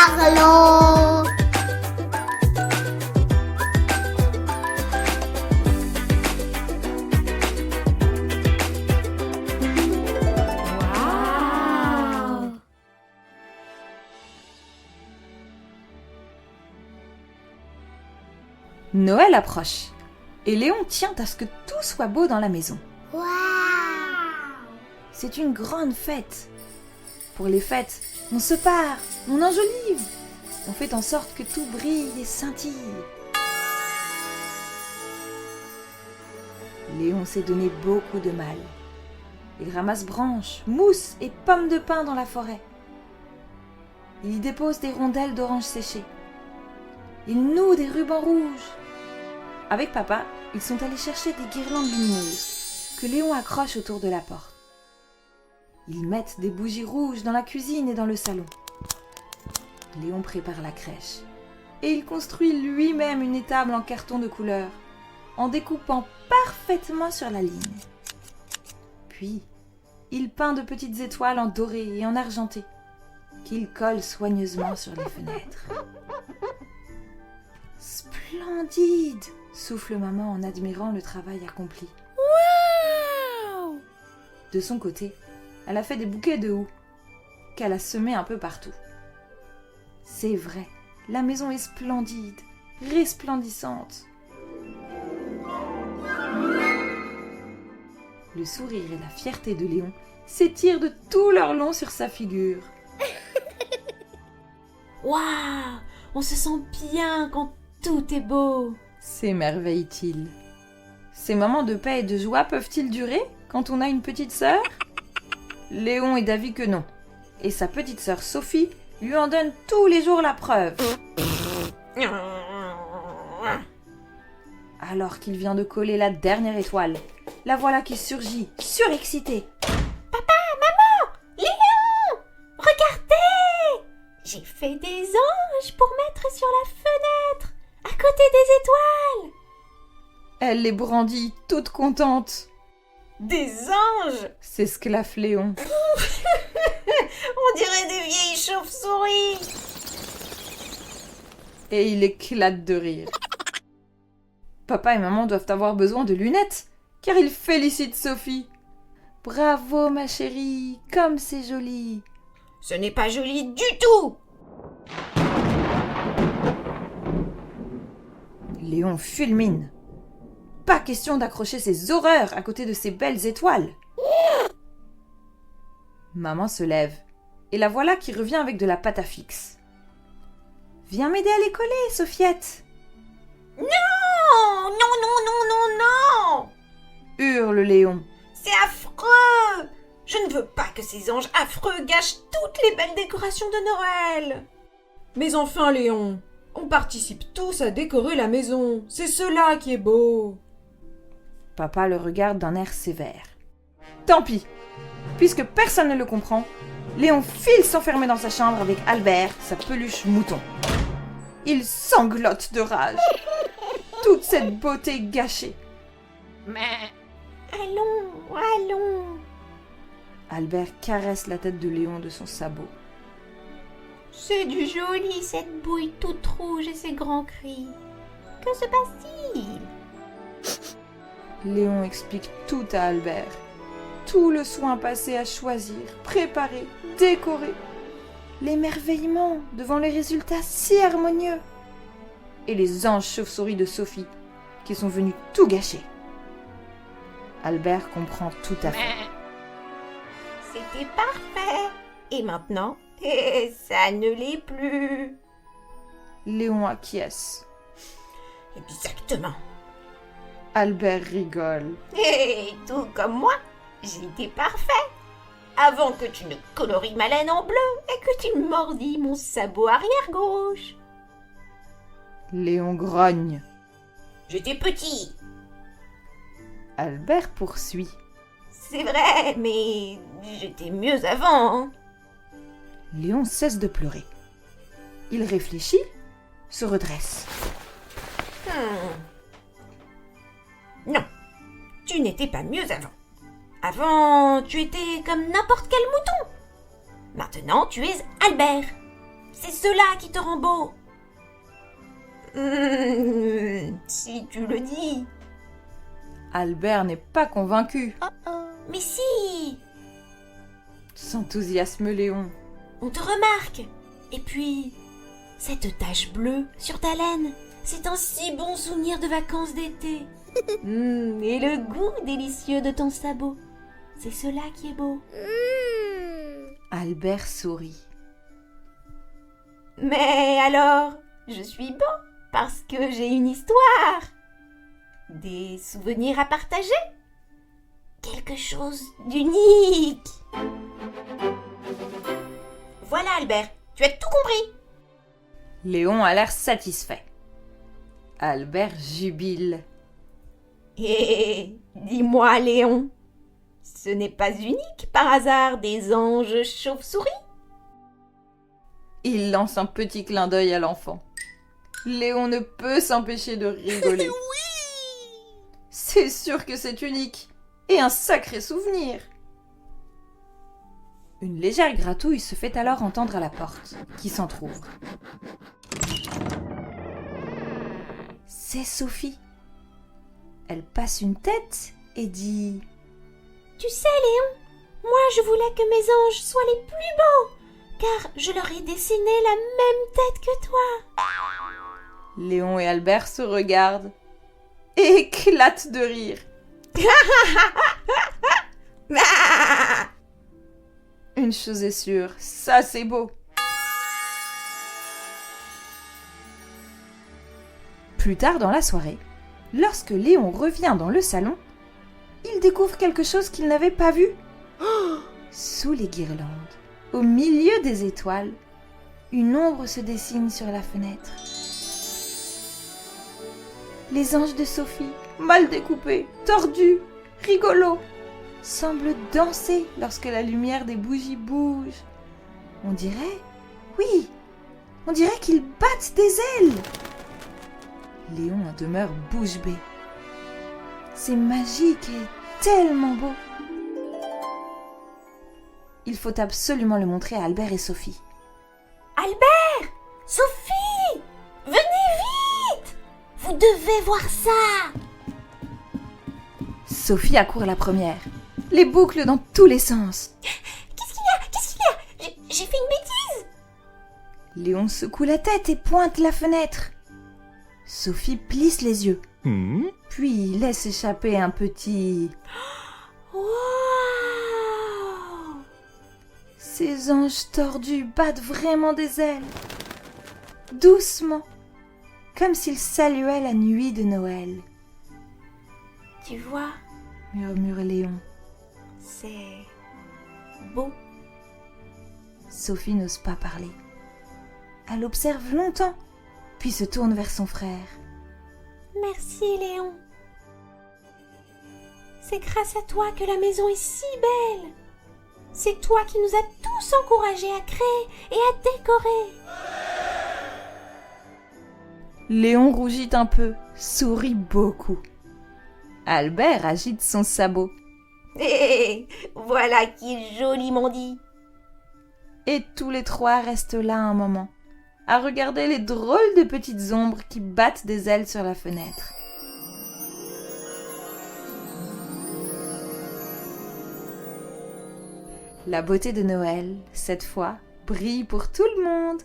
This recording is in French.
Carlo. Waouh! Noël approche et Léon tient à ce que tout soit beau dans la maison. Waouh. C'est une grande fête. Pour les fêtes, on se pare, on enjolive, on fait en sorte que tout brille et scintille. Léon s'est donné beaucoup de mal. Il ramasse branches, mousses et pommes de pin dans la forêt. Il y dépose des rondelles d'oranges séchées. Il noue des rubans rouges. Avec papa, ils sont allés chercher des guirlandes lumineuses que Léon accroche autour de la porte. Ils mettent des bougies rouges dans la cuisine et dans le salon. Léon prépare la crèche et il construit lui-même une étable en carton de couleur en découpant parfaitement sur la ligne. Puis, il peint de petites étoiles en doré et en argenté qu'il colle soigneusement sur les fenêtres. Splendide! Souffle maman en admirant le travail accompli. Waouh! De son côté, elle a fait des bouquets de houx qu'elle a semés un peu partout. C'est vrai, la maison est splendide, resplendissante. Le sourire et la fierté de Léon s'étirent de tout leur long sur sa figure. Waouh! On se sent bien quand tout est beau. S'émerveille-t-il. Ces moments de paix et de joie peuvent-ils durer quand on a une petite sœur ? Léon est d'avis que non. Et sa petite sœur Sophie lui en donne tous les jours la preuve. Alors qu'il vient de coller la dernière étoile, la voilà qui surgit, surexcitée. Léon! Regardez! J'ai fait des anges pour mettre sur la fenêtre, à côté des étoiles. Elle les brandit, toute contente. Des anges? S'esclaffe Léon. On dirait des vieilles chauves-souris. Et il éclate de rire. Papa et maman doivent avoir besoin de lunettes, car ils félicitent Sophie. Bravo ma chérie, comme c'est joli. Ce n'est pas joli du tout. Léon fulmine. Pas question d'accrocher ces horreurs à côté de ces belles étoiles. Maman se lève, et la voilà qui revient avec de la pâte à fixe. Viens m'aider à les coller, Sophiette, Non, non, non, non, non, non. hurle Léon. C'est affreux. Je ne veux pas que ces anges affreux gâchent toutes les belles décorations de Noël. Mais enfin, Léon, on participe tous à décorer la maison. C'est cela qui est beau. Papa le regarde d'un air sévère. Tant pis, puisque personne ne le comprend, Léon file s'enfermer dans sa chambre avec Albert, sa peluche mouton. Il sanglote de rage. Toute cette beauté gâchée. Allons, allons. Albert caresse la tête de Léon de son sabot. C'est du joli, cette bouille toute rouge et ces grands cris. Que se passe-t-il? Léon explique tout à Albert. Tout le soin passé à choisir, préparer, décorer. L'émerveillement devant les résultats si harmonieux. Et les anges chauves-souris de Sophie qui sont venus tout gâcher. Albert comprend tout à fait. C'était parfait. Et maintenant, ça ne l'est plus. Léon acquiesce. Exactement. Albert rigole. Et tout comme moi, j'étais parfait. Avant que tu ne colories ma laine en bleu et que tu mordis mon sabot arrière gauche. Léon grogne. J'étais petit. Albert poursuit. C'est vrai, mais j'étais mieux avant. Hein. Léon cesse de pleurer. Il réfléchit, se redresse. Non, tu n'étais pas mieux avant. Avant, tu étais comme n'importe quel mouton. Maintenant, tu es Albert. C'est cela qui te rend beau. Si tu le dis. Albert n'est pas convaincu, Mais si, s'enthousiasme Léon. on te remarque. Et puis, cette tache bleue sur ta laine, c'est un si bon souvenir de vacances d'été. Et le goût délicieux de ton sabot, c'est cela qui est beau. Albert sourit. Mais alors, je suis beau parce que j'ai une histoire. Des souvenirs à partager. Quelque chose d'unique. Voilà Albert, tu as tout compris. Léon a l'air satisfait. Albert jubile. Et dis-moi Léon, ce n'est pas unique par hasard des anges chauves-souris? Il lance un petit clin d'œil à l'enfant. Léon ne peut s'empêcher de rigoler. C'est sûr que c'est unique et un sacré souvenir. Une légère gratouille se fait alors entendre à la porte, qui s'entr'ouvre. C'est Sophie. Elle passe une tête et dit « Tu sais Léon, moi je voulais que mes anges soient les plus beaux, car je leur ai dessiné la même tête que toi. » Léon et Albert se regardent et éclatent de rire. Une chose est sûre, ça c'est beau. Plus tard dans la soirée, lorsque Léon revient dans le salon, il découvre quelque chose qu'il n'avait pas vu. Sous les guirlandes, au milieu des étoiles, une ombre se dessine sur la fenêtre. Les anges de Sophie, mal découpés, tordus, rigolos, semblent danser lorsque la lumière des bougies bouge. On dirait, oui, on dirait qu'ils battent des ailes. Léon en demeure bouche bée. C'est magique et tellement beau. Il faut absolument le montrer à Albert et Sophie. Albert, Sophie, venez vite! Vous devez voir ça! Sophie accourt la première, les boucles dans tous les sens. Qu'est-ce qu'il y a? Qu'est-ce qu'il y a? J'ai fait une bêtise! Léon secoue la tête et pointe la fenêtre. Sophie plisse les yeux, puis laisse échapper un petit... Wow! Ces anges tordus battent vraiment des ailes. Doucement, comme s'ils saluaient la nuit de Noël. Tu vois, Murmure Léon. c'est beau. Sophie n'ose pas parler. Elle observe longtemps, puis se tourne vers son frère. Merci Léon. C'est grâce à toi que la maison est si belle. C'est toi qui nous as tous encouragés à créer et à décorer. Léon rougit un peu, sourit beaucoup. Albert agite son sabot. Hé, voilà qui est joliment dit. Et tous les trois restent là un moment, à regarder les drôles de petites ombres qui battent des ailes sur la fenêtre. La beauté de Noël, cette fois, brille pour tout le monde.